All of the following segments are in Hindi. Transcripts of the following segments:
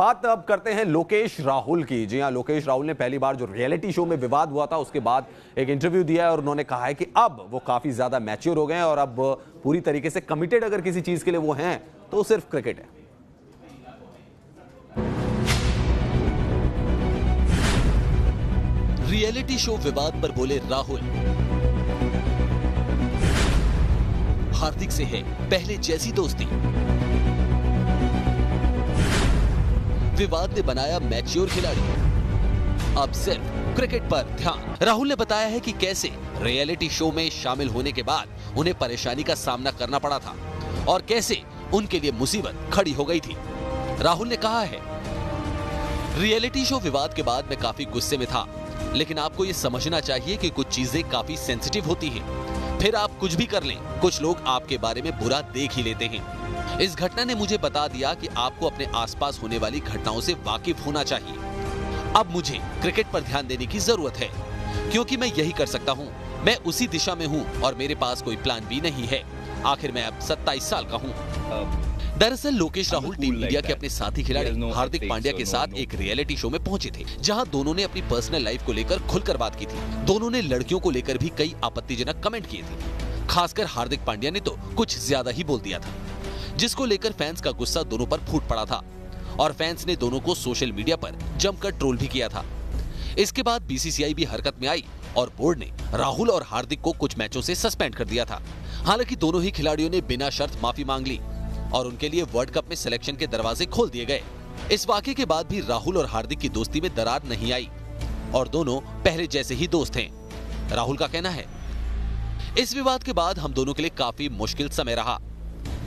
बात अब करते हैं लोकेश राहुल की। जी हां, लोकेश राहुल ने पहली बार जो रियलिटी शो में विवाद हुआ था उसके बाद एक इंटरव्यू दिया है और उन्होंने कहा है कि अब वो काफी ज्यादा मैच्योर हो गए हैं और अब पूरी तरीके से कमिटेड अगर किसी चीज के लिए वो हैं तो सिर्फ क्रिकेट है। रियलिटी शो विवाद पर बोले राहुल, हार्दिक से है पहले जैसी दोस्ती। विवाद ने बनाया मैच्योर खिलाड़ी, अब सिर्फ क्रिकेट पर ध्यान। राहुल ने बताया है कि कैसे रियलिटी शो में शामिल होने के बाद उन्हें परेशानी का सामना करना पड़ा था और कैसे उनके लिए मुसीबत खड़ी हो गई थी। राहुल ने कहा है, रियलिटी शो विवाद के बाद मैं काफी गुस्से में था, लेकिन आपको ये समझना चाहिए कि कुछ चीजें काफी सेंसिटिव होती हैं। फिर आप कुछ भी कर लें, कुछ लोग आपके बारे में बुरा देख ही लेते हैं। इस घटना ने मुझे बता दिया कि आपको अपने आसपास होने वाली घटनाओं से वाकिफ होना चाहिए। अब मुझे क्रिकेट पर ध्यान देने की जरूरत है, क्योंकि मैं यही कर सकता हूँ। मैं उसी दिशा में हूँ और मेरे पास कोई प्लान भी नहीं है। आखिर मैं अब 27 साल का हूँ। दरअसल लोकेश राहुल टीम इंडिया के अपने साथी खिलाड़ी हार्दिक पांड्या के साथ एक रियलिटी शो में पहुंचे थे, जहां दोनों ने अपनी पर्सनल लाइफ को लेकर खुलकर बात की थी। दोनों ने लड़कियों को लेकर भी कई आपत्तिजनक कमेंट किए थे। खासकर हार्दिक पांड्या ने तो कुछ ज्यादा ही बोल दिया था, जिसको लेकर फैंस का गुस्सा दोनों पर फूट पड़ा था और फैंस ने दोनों को सोशल मीडिया पर जमकर ट्रोल भी किया था। इसके बाद बीसीसीआई भी हरकत में आई और बोर्ड ने राहुल और हार्दिक को कुछ मैचों से सस्पेंड कर दिया था। हालांकि दोनों ही खिलाड़ियों ने बिना शर्त माफी मांग ली और उनके लिए वर्ल्ड कप में सिलेक्शन के दरवाजे खोल दिए गए। इस वाकये के बाद भी राहुल और हार्दिक की दोस्ती में दरार नहीं आई और दोनों पहले जैसे ही दोस्त हैं। राहुल का कहना है, इस विवाद के बाद हम दोनों के लिए काफी मुश्किल समय रहा।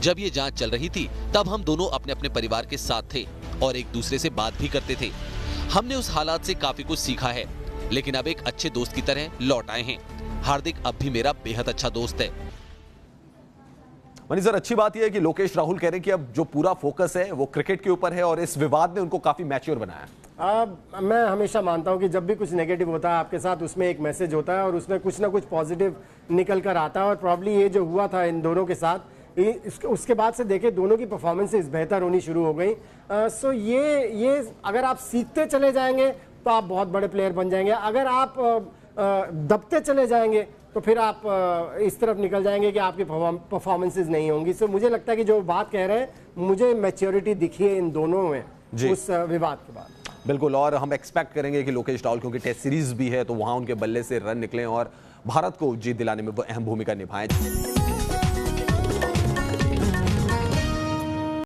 जब ये जांच चल रही थी तब हम दोनों अपने अपने परिवार के साथ थे और एक दूसरे से बात भी करते थे। हमने उस हालात से काफी कुछ सीखा है, लेकिन अब एक अच्छे दोस्त की तरह लौट आए हैं। हार्दिक अब भी मेरा बेहद अच्छा दोस्त है। मनीष सर, अच्छी बात यह है कि लोकेश राहुल कह रहे हैं कि अब जो पूरा फोकस है वो क्रिकेट के ऊपर है और इस विवाद ने उनको काफी मैच्योर बनाया। मैं हमेशा मानता हूं कि जब भी कुछ नेगेटिव होता है आपके साथ, उसमें एक मैसेज होता है और उसमें कुछ ना कुछ पॉजिटिव निकल कर आता है। और प्रॉब्ली ये जो हुआ था इन दोनों के साथ, उसके बाद से देखे दोनों की परफॉर्मेंसेस बेहतर होनी शुरू हो गई। सो ये अगर आप सीखते चले जाएंगे तो आप बहुत बड़े प्लेयर बन जाएंगे। अगर आप दबते चले जाएंगे तो फिर आप इस तरफ निकल जाएंगे कि आपकी परफॉर्मेंसेस नहीं होंगी। सो मुझे लगता है कि जो बात कह रहे हैं, मुझे मैच्योरिटी दिखी है इन दोनों में उस विवाद के बाद। बिल्कुल, और हम एक्सपेक्ट करेंगे कि लोकेश राहुल, क्योंकि टेस्ट सीरीज भी है, तो वहां उनके बल्ले से रन निकलें और भारत को जीत दिलाने में वो अहम भूमिका निभाएं।